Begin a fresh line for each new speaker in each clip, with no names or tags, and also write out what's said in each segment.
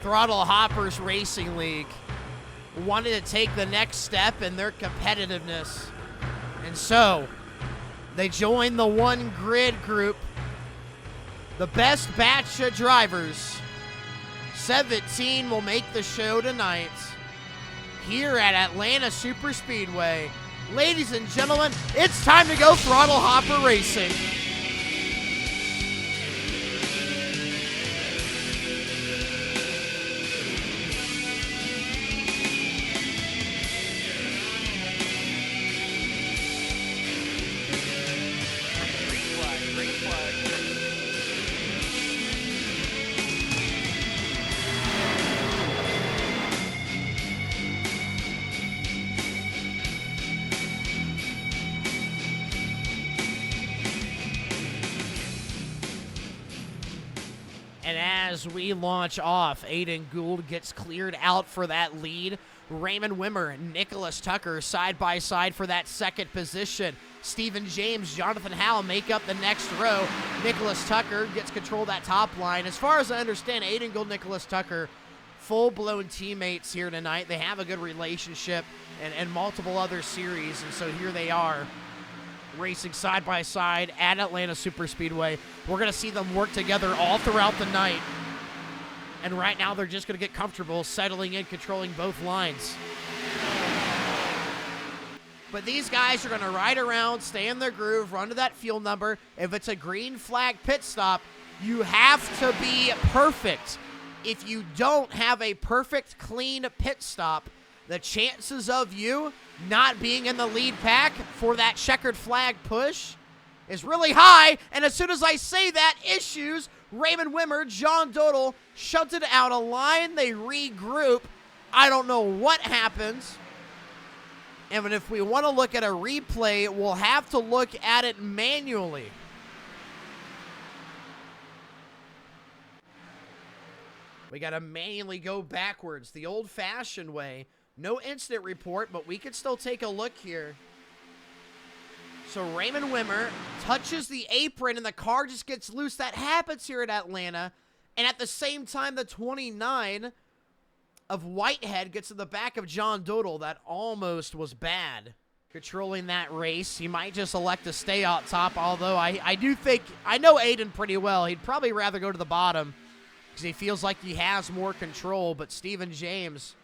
Throttle Hoppers Racing League wanted to take the next step in their competitiveness. And so, they joined the One Grid group, the best batch of drivers. 17 will make the show tonight here at Atlanta Superspeedway. Ladies and gentlemen, it's time to go Throttle Hopper Racing. And as we launch off, Aiden Gould gets cleared out for that lead. Raymond Wimmer and Nicholas Tucker side by side for that second position. Stephen James, Jonathan Howell make up the next row. Nicholas Tucker gets control of that top line. As far as I understand, Aiden Gould, Nicholas Tucker, full-blown teammates here tonight. They have a good relationship and multiple other series, and so here they are, racing side by side at Atlanta Superspeedway. We're going to see them work together all throughout the night. And right now they're just going to get comfortable settling in, controlling both lines. But these guys are going to ride around, stay in their groove, run to that fuel number. If it's a green flag pit stop, you have to be perfect. If you don't have a perfect, clean pit stop, the chances of you not being in the lead pack for that checkered flag push is really high. And as soon as I say that, issues, Raymond Wimmer, John Dodal shunted out a line. They regroup. I don't know what happens. And if we want to look at a replay, we'll have to look at it manually. We got to manually go backwards the old-fashioned way. No incident report, but we could still take a look here. So Raymond Wimmer touches the apron and the car just gets loose. That happens here at Atlanta. And at the same time, the 29 of Whitehead gets in the back of John Dodal. That almost was bad. Controlling that race. He might just elect to stay out top, although I do think, I know Aiden pretty well. He'd probably rather go to the bottom because he feels like he has more control. But Stephen James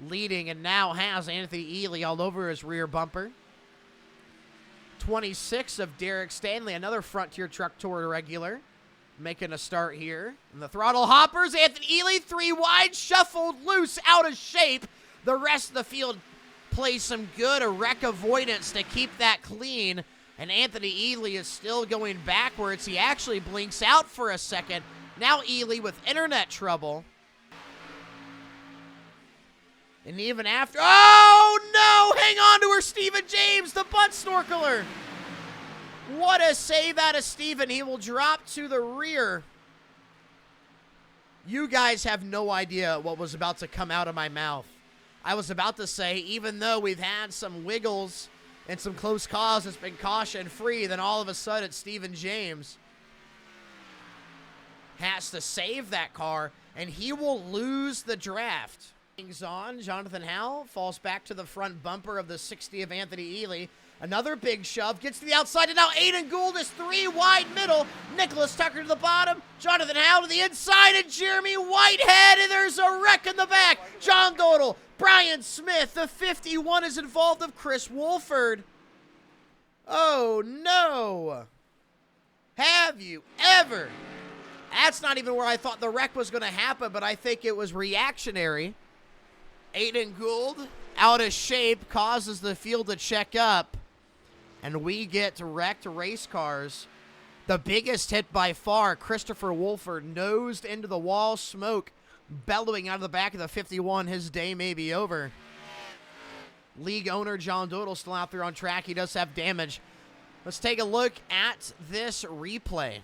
leading and now has Anthony Ely all over his rear bumper. 26 of Derek Stanley, another Frontier Truck Tour regular, making a start here. And the Throttle Hoppers, Anthony Ely, 3 wide, shuffled loose, out of shape. The rest of the field plays some good wreck avoidance to keep that clean. And Anthony Ely is still going backwards. He actually blinks out for a second. Now Ely with internet trouble. And even after, oh no, hang on to her, Stephen James, the butt snorkeler. What a save out of Stephen. He will drop to the rear. You guys have no idea what was about to come out of my mouth. I was about to say, even though we've had some wiggles and some close calls, it's been caution free, then all of a sudden Stephen James has to save that car, and he will lose the draft. On, Jonathan Howell falls back to the front bumper of the 60 of Anthony Ely. Another big shove, gets to the outside, and now Aiden Gould is 3 wide middle. Nicholas Tucker to the bottom, Jonathan Howell to the inside, and Jeremy Whitehead, and there's a wreck in the back. John Dodal, Brian Smith, the 51 is involved of Chris Wolford. Oh no. Have you ever? That's not even where I thought the wreck was going to happen, but I think it was reactionary. Aiden Gould, out of shape, causes the field to check up. And we get wrecked race cars. The biggest hit by far, Christopher Wolford nosed into the wall, smoke bellowing out of the back of the 51. His day may be over. League owner John Dodal still out there on track. He does have damage. Let's take a look at this replay.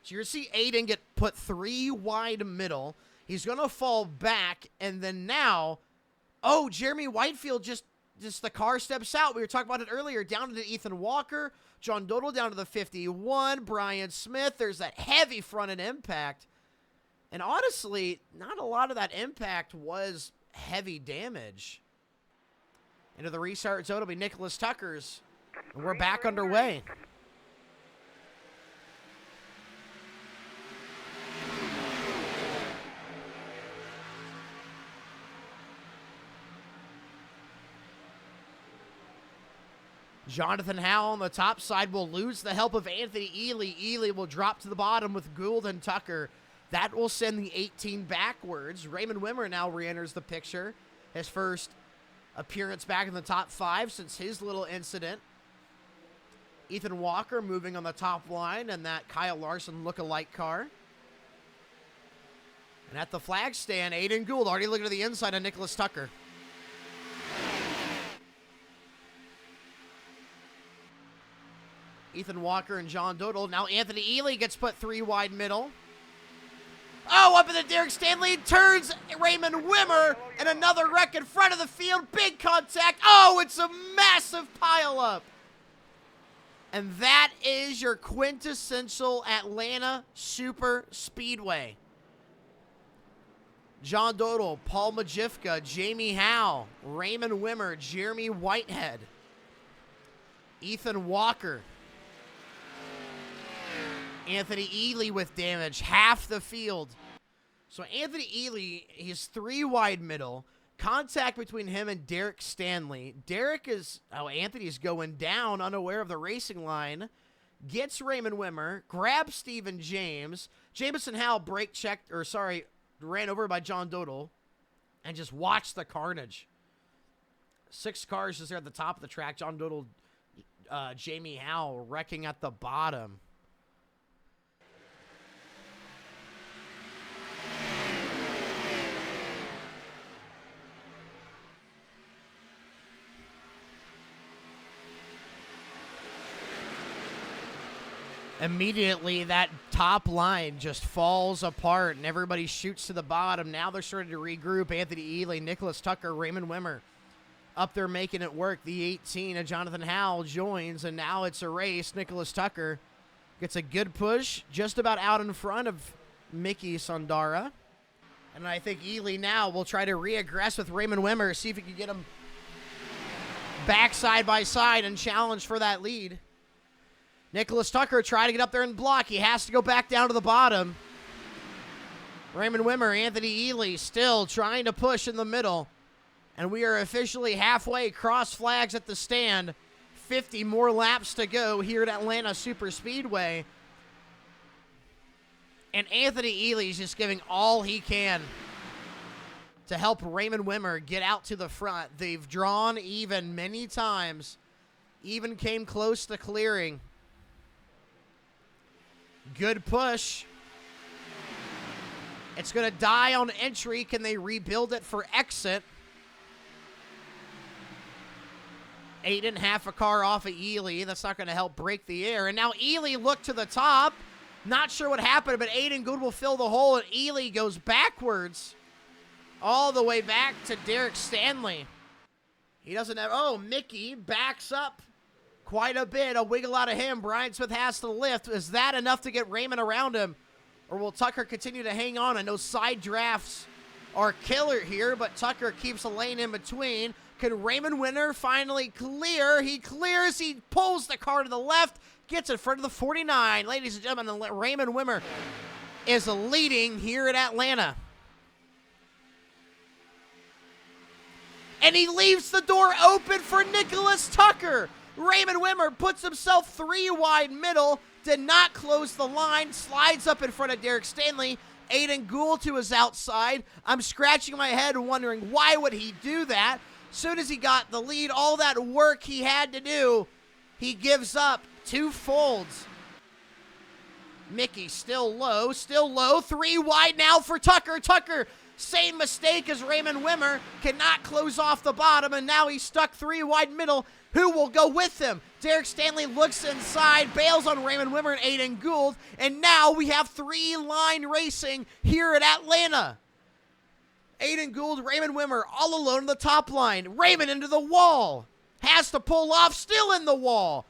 So you're going to see Aiden get put 3 wide middle. He's going to fall back, and then now, oh, Jeremy Whitefield just just the car steps out. We were talking about it earlier. Down to Ethan Walker, John Dodal down to the 51, Brian Smith. There's that heavy front-end impact. And honestly, not a lot of that impact was heavy damage. Into the restart zone will be Nicholas Tucker's. And we're back underway. Jonathan Howell on the top side will lose the help of Anthony Ely. Ely will drop to the bottom with Gould and Tucker. That will send the 18 backwards. Raymond Wimmer now re-enters the picture. His first appearance back in the top 5 since his little incident. Ethan Walker moving on the top line and that Kyle Larson look-alike car. And at the flag stand, Aiden Gould already looking to the inside of Nicholas Tucker. Ethan Walker and John Dodal. Now Anthony Ely gets put 3 wide middle. Oh, up in the Derek Stanley, turns Raymond Wimmer, and another wreck in front of the field. Big contact. Oh, it's a massive pileup. And that is your quintessential Atlanta Super Speedway. John Dodal, Paul Majifka, Jamie Howe, Raymond Wimmer, Jeremy Whitehead, Ethan Walker, Anthony Ely with damage, half the field. So Anthony Ely, he's 3 wide middle. Contact between him and Derek Stanley. Anthony's going down, unaware of the racing line. Gets Raymond Wimmer, grabs Stephen James. Jamison Howell ran over by John Dodal. And just watch the carnage. 6 cars just there at the top of the track. John Dodal, Jamie Howell wrecking at the bottom. Immediately, that top line just falls apart, and everybody shoots to the bottom. Now they're starting to regroup. Anthony Ely, Nicholas Tucker, Raymond Wimmer up there making it work. The 18 of Jonathan Howell joins, and now it's a race. Nicholas Tucker gets a good push, just about out in front of Mickey Sondara. And I think Ely now will try to re-aggress with Raymond Wimmer, see if he can get him back side by side and challenge for that lead. Nicholas Tucker trying to get up there and block. He has to go back down to the bottom. Raymond Wimmer, Anthony Ely still trying to push in the middle. And we are officially halfway, cross flags at the stand. 50 more laps to go here at Atlanta Super Speedway. And Anthony Ely is just giving all he can to help Raymond Wimmer get out to the front. They've drawn even many times. Even came close to clearing. Good push. It's going to die on entry. Can they rebuild it for exit? 8.5 a car off of Ely. That's not going to help break the air. And now Ely looked to the top. Not sure what happened, but Aiden Good will fill the hole, and Ely goes backwards all the way back to Derek Stanley. He doesn't have... Oh, Mickey backs up quite a bit. A wiggle out of him. Brian Smith has to lift. Is that enough to get Raymond around him? Or will Tucker continue to hang on? I know side drafts are killer here, but Tucker keeps a lane in between. Can Raymond Wimmer finally clear? He clears. He pulls the car to the left. Gets in front of the 49. Ladies and gentlemen, Raymond Wimmer is leading here at Atlanta. And he leaves the door open for Nicholas Tucker. Raymond Wimmer puts himself 3 wide middle, did not close the line, slides up in front of Derek Stanley. Aiden Gould to his outside. I'm scratching my head wondering why would he do that. Soon as he got the lead, all that work he had to do, he gives up 2 folds. Mickey still low, 3 wide now for Tucker. Tucker, same mistake as Raymond Wimmer, cannot close off the bottom, and now he's stuck 3 wide middle. Who will go with him? Derek Stanley looks inside, bails on Raymond Wimmer and Aiden Gould, and now we have 3-line racing here at Atlanta. Aiden Gould, Raymond Wimmer all alone in the top line. Raymond into the wall. Has to pull off, still in the wall.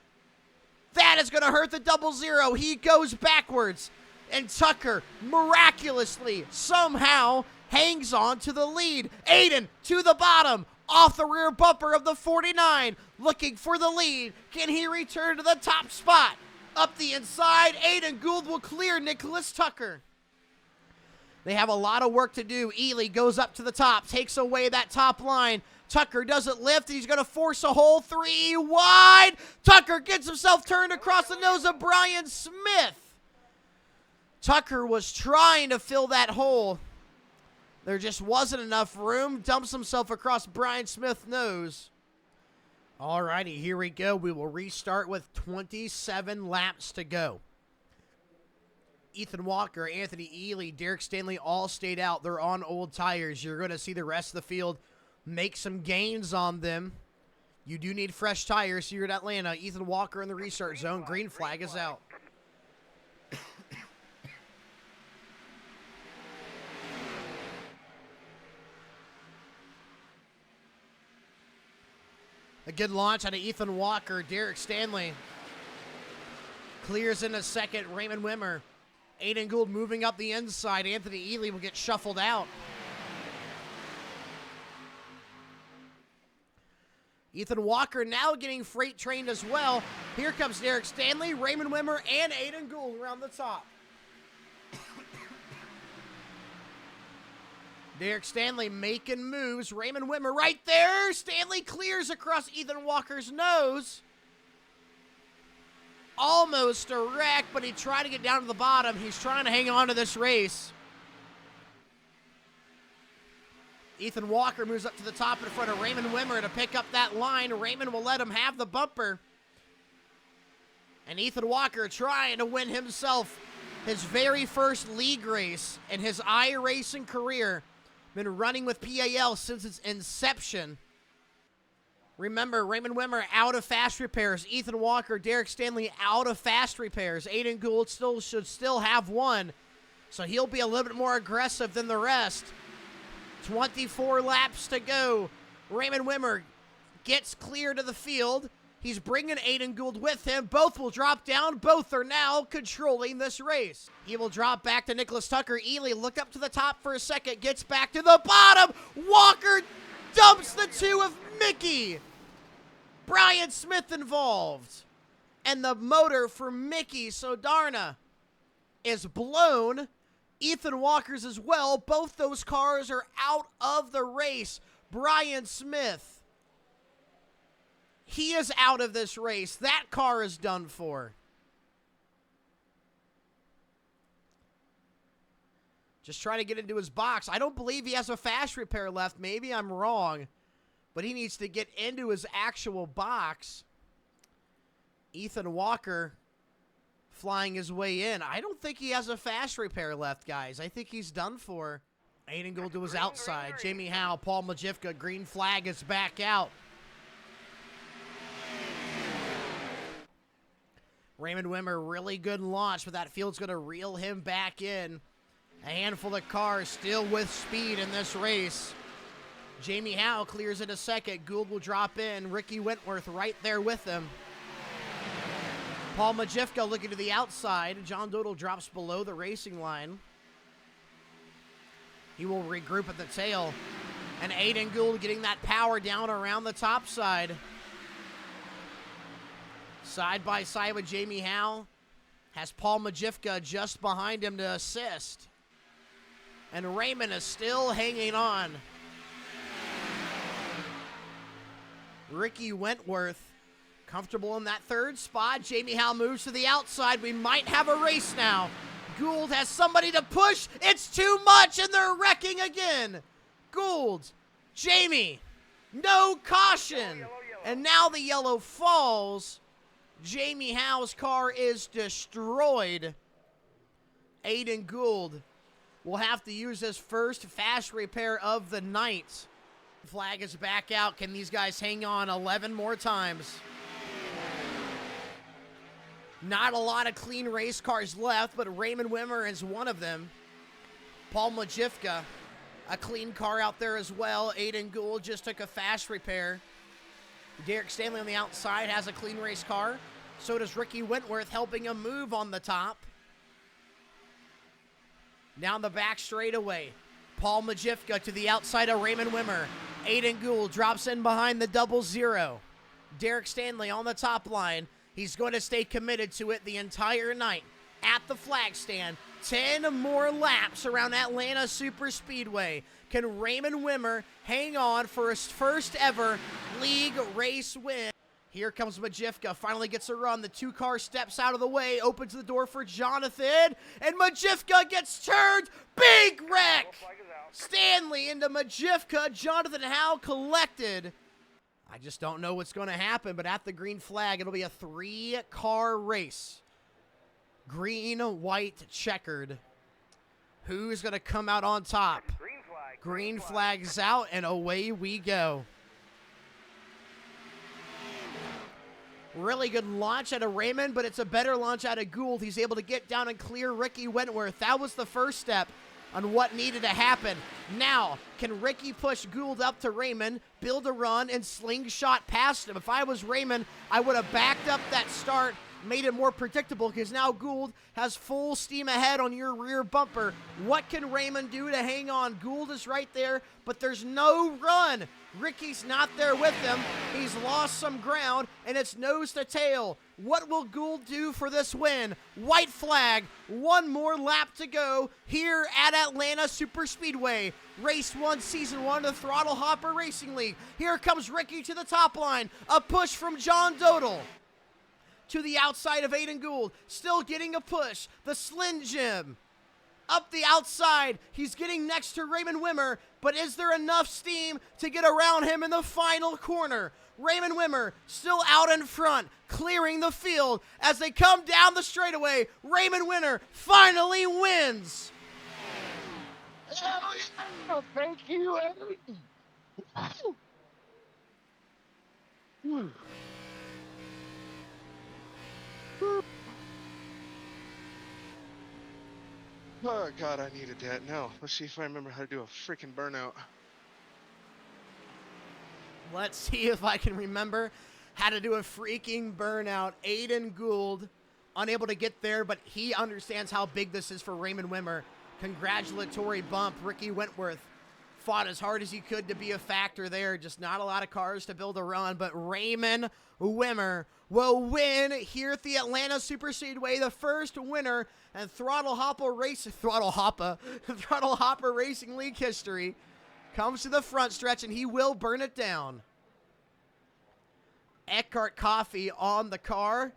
That is going to hurt the 0-0. He goes backwards. And Tucker miraculously, somehow, hangs on to the lead. Aiden to the bottom, off the rear bumper of the 49, looking for the lead. Can he return to the top spot? Up the inside, Aiden Gould will clear Nicholas Tucker. They have a lot of work to do. Ely goes up to the top, takes away that top line. Tucker doesn't lift. He's going to force a hole 3 wide. Tucker gets himself turned across the nose of Brian Smith. Tucker was trying to fill that hole. There just wasn't enough room. Dumps himself across Brian Smith's nose. Alrighty, here we go. We will restart with 27 laps to go. Ethan Walker, Anthony Ely, Derek Stanley all stayed out. They're on old tires. You're going to see the rest of the field make some gains on them. You do need fresh tires here at Atlanta. Ethan Walker in the restart zone. Green flag is out. A good launch out of Ethan Walker. Derek Stanley clears in a second. Raymond Wimmer. Aiden Gould moving up the inside. Anthony Ely will get shuffled out. Ethan Walker now getting freight trained as well. Here comes Derek Stanley, Raymond Wimmer, and Aiden Gould around the top. Derek Stanley making moves. Raymond Wimmer right there. Stanley clears across Ethan Walker's nose. Almost a wreck, but he tried to get down to the bottom. He's trying to hang on to this race. Ethan Walker moves up to the top in front of Raymond Wimmer to pick up that line. Raymond will let him have the bumper. And Ethan Walker trying to win himself his very first league race in his iRacing career. Been running with PAL since its inception. Remember, Raymond Wimmer out of fast repairs. Ethan Walker, Derek Stanley out of fast repairs. Aiden Gould should still have one, so he'll be a little bit more aggressive than the rest. 24 laps to go. Raymond Wimmer gets clear to the field. He's bringing Aiden Gould with him. Both will drop down. Both are now controlling this race. He will drop back to Nicholas Tucker. Ely look up to the top for a second. Gets back to the bottom. Walker dumps the 2 of Mickey. Brian Smith involved. And the motor for Mickey Sodarna is blown. Ethan Walker's as well. Both those cars are out of the race. Brian Smith, he is out of this race. That car is done for. Just trying to get into his box. I don't believe he has a fast repair left. Maybe I'm wrong. But he needs to get into his actual box. Ethan Walker flying his way in. I don't think he has a fast repair left, guys. I think he's done for. Aiden Gould to his outside. Jamie Howe, Paul Majivka. Green flag is back out. Raymond Wimmer, really good launch, but that field's going to reel him back in. A handful of cars still with speed in this race. Jamie Howe clears it a second. Gould will drop in. Ricky Wentworth right there with him. Paul Majivka looking to the outside. John Dodal drops below the racing line. He will regroup at the tail. And Aiden Gould getting that power down around the top side. Side by side with Jamie Howe. Has Paul Majivka just behind him to assist. And Raymond is still hanging on. Ricky Wentworth comfortable in that third spot. Jamie Howe moves to the outside. We might have a race now. Gould has somebody to push. It's too much, and they're wrecking again. Gould, Jamie, no caution. And now the yellow falls. Jamie Howe's car is destroyed. Aiden Gould will have to use his first fast repair of the night. Flag is back out. Can these guys hang on 11 more times? Not a lot of clean race cars left, but Raymond Wimmer is one of them. Paul Majivka A clean car out there as well. Aiden Gould just took a fast repair. Derek Stanley on the outside has a clean race car. So does Ricky Wentworth, helping him move on the top. Down the back straightaway. Paul Majivka to the outside of Raymond Wimmer. Aiden Gould drops in behind the 00. Derek Stanley on the top line. He's going to stay committed to it the entire night. At the flag stand, 10 more laps around Atlanta Superspeedway. Can Raymond Wimmer hang on for his first ever league race win? Here comes Majivka, finally gets a run. The 2-car steps out of the way, opens the door for Jonathan, and Majivka gets turned. Big wreck! Stanley into Majivka. Jonathan Howe collected. I just don't know what's going to happen, but at the green flag, it'll be a 3-car race. Green, white, checkered. Who's going to come out on top? Green flag's out, and away we go. Really good launch out of Raymond, but it's a better launch out of Gould. He's able to get down and clear Ricky Wentworth. That was the first step on what needed to happen. Now, can Ricky push Gould up to Raymond, build a run, and slingshot past him? If I was Raymond, I would have backed up that start, made it more predictable, because now Gould has full steam ahead on your rear bumper. What can Raymond do to hang on? Gould is right there, but there's no run. Ricky's not there with him. He's lost some ground, and it's nose to tail. What will Gould do for this win? White flag, one more lap to go here at Atlanta Superspeedway. Race 1, Season 1 of the Throttle Hopper Racing League. Here comes Ricky to the top line. A push from John Dodal. To the outside of Aiden Gould, still getting a push. The Slim Jim up the outside. He's getting next to Raymond Wimmer, but is there enough steam to get around him in the final corner? Raymond Wimmer still out in front, clearing the field as they come down the straightaway. Raymond Wimmer finally wins.
Oh, thank you, Eddie. Oh, God, I needed that. Now, let's see if I remember how to do a freaking burnout.
Let's see if I can remember how to do a freaking burnout. Aiden Gould, unable to get there, but he understands how big this is for Raymond Wimmer. Congratulatory bump. Ricky Wentworth fought as hard as he could to be a factor there. Just not a lot of cars to build a run, but Raymond Wimmer will win here at the Atlanta Superspeedway, the first winner in Throttle Hopper Racing League history. Comes to the front stretch, and he will burn it down. Eckhart Coffee on the car.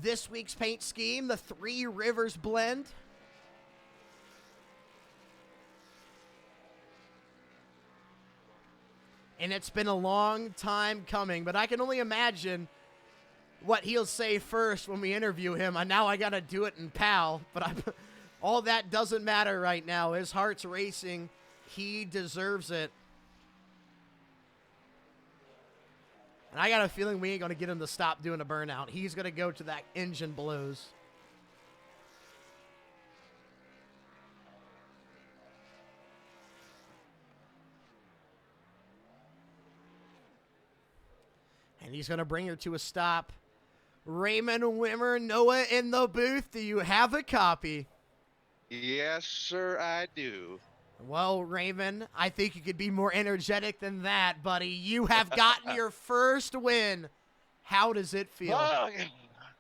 This week's paint scheme, the Three Rivers blend. And it's been a long time coming, but I can only imagine what he'll say first when we interview him. And now I got to do it in PAL, but all that doesn't matter right now. His heart's racing. He deserves it. And I got a feeling we ain't going to get him to stop doing a burnout. He's going to go to that engine blows. And he's going to bring her to a stop. Raymond Wimmer, Noah in the booth. Do you have a copy?
Yes, sir, I do.
Well, Raymond, I think you could be more energetic than that, buddy. You have gotten your first win. How does it feel?
Oh,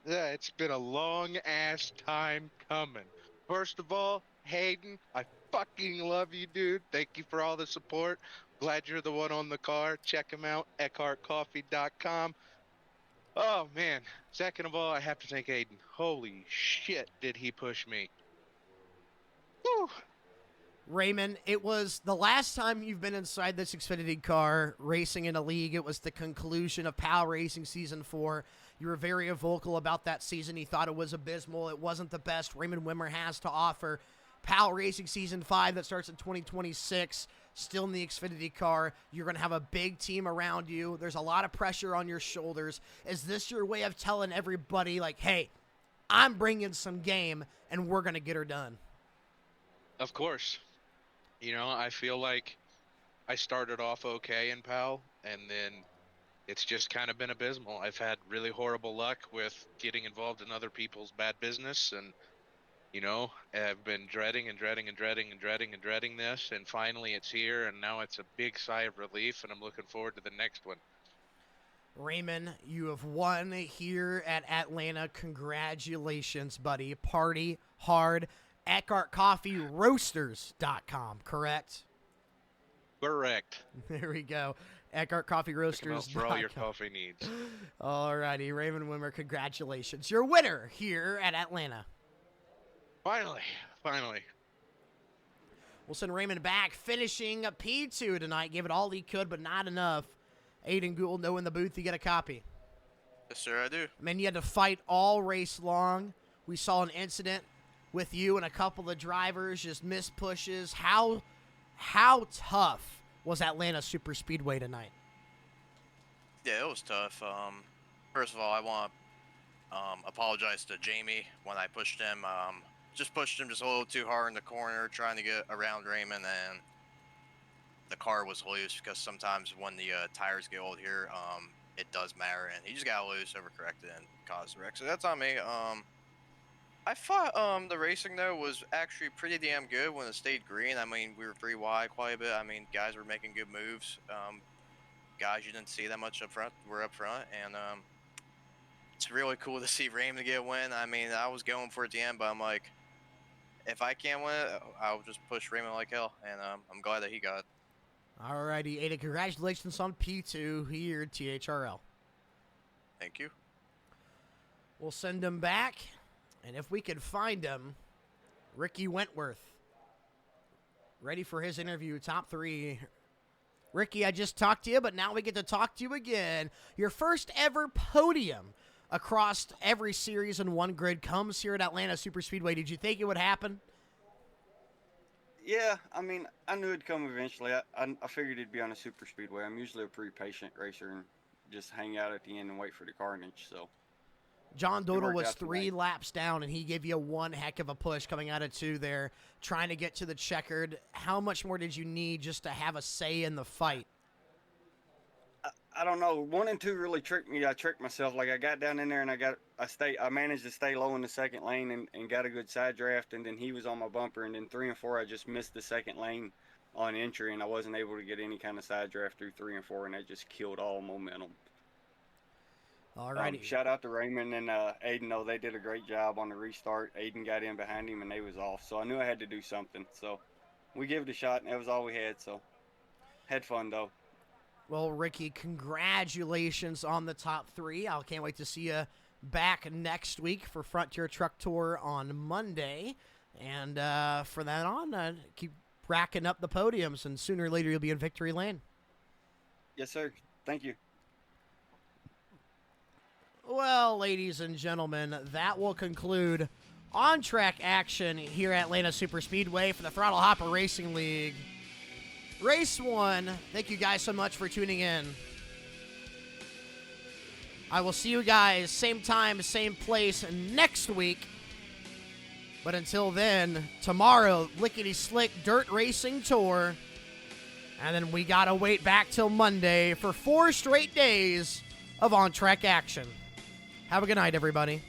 yeah, it's been a long-ass time coming. First of all, Hayden, I fucking love you, dude. Thank you for all the support. Glad you're the one on the car. Check him out, eckhartcoffee.com. Oh, man. Second of all, I have to thank Aiden. Holy shit, did he push me. Whew.
Raymond, it was the last time you've been inside this Xfinity car racing in a league. It was the conclusion of PAL Racing Season 4. You were very vocal about that season. You thought it was abysmal. It wasn't the best Raymond Wimmer has to offer. PAL Racing Season 5 that starts in 2026, still in the Xfinity car. You're going to have a big team around you. There's a lot of pressure on your shoulders. Is this your way of telling everybody, like, hey, I'm bringing some game, and we're going to get her done?
Of course. I feel like I started off okay in PAL, and then it's just kind of been abysmal. I've had really horrible luck with getting involved in other people's bad business, and I've been dreading and dreading and dreading and dreading and dreading this, and finally it's here, and now it's a big sigh of relief, and I'm looking forward to the next one.
Raymond, you have won here at Atlanta. Congratulations, buddy. Party hard. EckhartCoffeeRoasters.com, correct?
Correct.
There we go. EckhartCoffeeRoasters.com.
For all your coffee needs.
All righty, Raymond Wimmer, congratulations. You're a winner here at Atlanta.
Finally.
We'll send Raymond back, finishing P2 tonight. Gave it all he could, but not enough. Aiden Gould, know in the booth, you get a copy.
Yes, sir, I do.
Man, you had to fight all race long. We saw an incident with you and a couple of drivers just missed pushes. How tough was Atlanta Super Speedway tonight?
Yeah, it was tough. First of all, I want to apologize to Jamie when I pushed him. Just pushed him just a little too hard in the corner, trying to get around Raymond, and the car was loose because sometimes when the tires get old here, it does matter, and he just got loose, overcorrected, and caused the wreck. So that's on me. I thought the racing though was actually pretty damn good when it stayed green. I mean, we were 3 wide quite a bit. I mean, guys were making good moves. Guys you didn't see that much up front were up front, and it's really cool to see Raymond get a win. I mean, I was going for it at the end, but I'm like, if I can't win it, I'll just push Raymond like hell, and I'm glad that he got it.
All righty, Aiden, congratulations on P2 here at THRL.
Thank you.
We'll send him back, and if we can find him, Ricky Wentworth, ready for his interview, top 3. Ricky, I just talked to you, but now we get to talk to you again. Your first ever podium across every series in one grid comes here at Atlanta Super Speedway. Did you think it would happen?
Yeah, I mean, I knew it'd come eventually. I figured it'd be on a super speedway. I'm usually a pretty patient racer and just hang out at the end and wait for the carnage. So
John Dodal was
out
3
tonight.
laps down, and he gave you one heck of a push coming out of 2 there, trying to get to the checkered. How much more did you need just to have a say in the fight?
I don't know. 1 and 2 really tricked me. I tricked myself. Like I got down in there and I managed to stay low in the second lane and got a good side draft, and then he was on my bumper, and then 3 and 4 I just missed the second lane on entry, and I wasn't able to get any kind of side draft through 3 and 4, and that just killed all momentum.
All righty.
Shout out to Raymond and Aiden, though. They did a great job on the restart. Aiden got in behind him, and they was off. So I knew I had to do something. So we gave it a shot, and that was all we had. So had fun, though.
Well, Ricky, congratulations on the top 3. I can't wait to see you back next week for Frontier Truck Tour on Monday. And for that on, keep racking up the podiums, and sooner or later you'll be in victory lane.
Yes, sir. Thank you.
Well, ladies and gentlemen, that will conclude on-track action here at Atlanta Super Speedway for the Throttle Hopper Racing League. Race 1, thank you guys so much for tuning in. I will see you guys same time, same place next week. But until then, tomorrow, Lickety Slick Dirt Racing Tour. And then we gotta wait back till Monday for 4 straight days of on-track action. Have a good night, everybody.